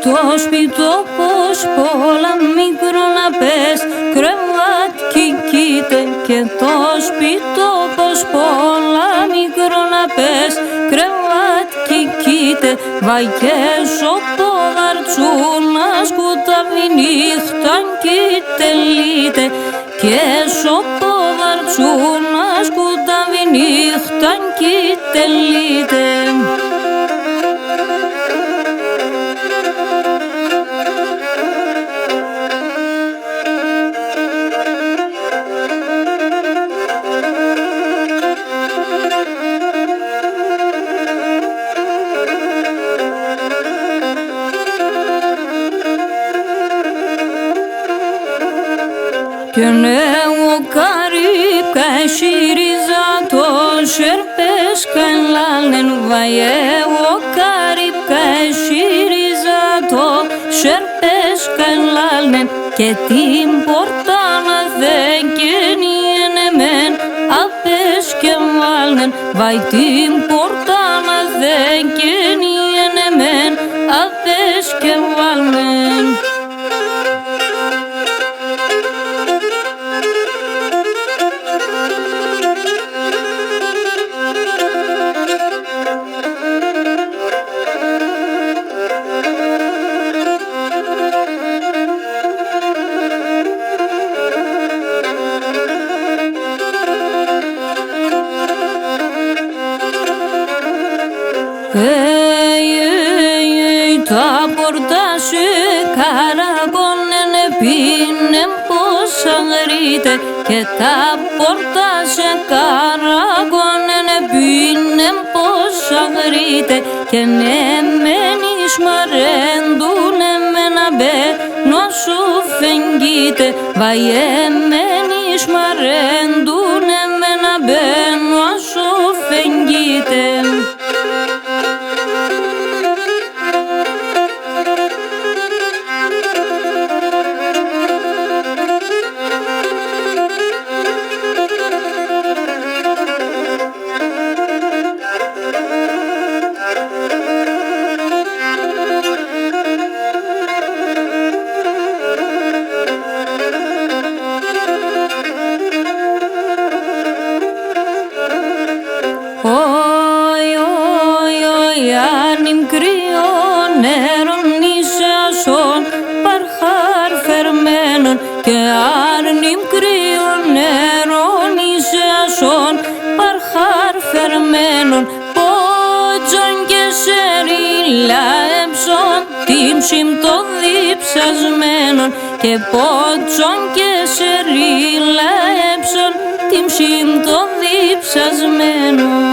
το σπίτι πως πολλά μικρό να πες κρεβάτι κοίτε και το σπίτι πως πολλά μικρό να πες κρεβάτι κοίτε βαγές ο ποδαρτσούνα σκούταβι νύχταν κοίτε λίτε και σο ποδαρτσούνα σκούταβι νύχταν κοίτε λίτε. Και εγώ καρύπκα εσύριζα το σερπές καλάλεν εγώ καρύπκα εσύριζα το σερπές καλάλεν και την πόρτα να δεν καινιένε μεν απές και βάλεν βαϊ την πόρτα να δεν καινιένε μεν απές και βάλεν. Τα πόρτα σε καραγώνενε πίνε πως αγρίτε και τα πόρτα σε καραγώνενε πίνε πως αγρίτε και ναι μένεις μαρέντουνε με να μπαίνω σου φεγγείτε βαϊέ μένεις μαρέντουνε με να μπαίνω σου φεγγείτε. Άρνημ κρύο νερόν νησιασόν παρχάρ φερμένον και άρνημ κρύο νερόν νησιασόν παρχάρ φερμένον πότσον και σερίλα έψον τίμσιμ το διψασμένον και πότσον και σερίλα έψον τίμσιμ το διψασμένον.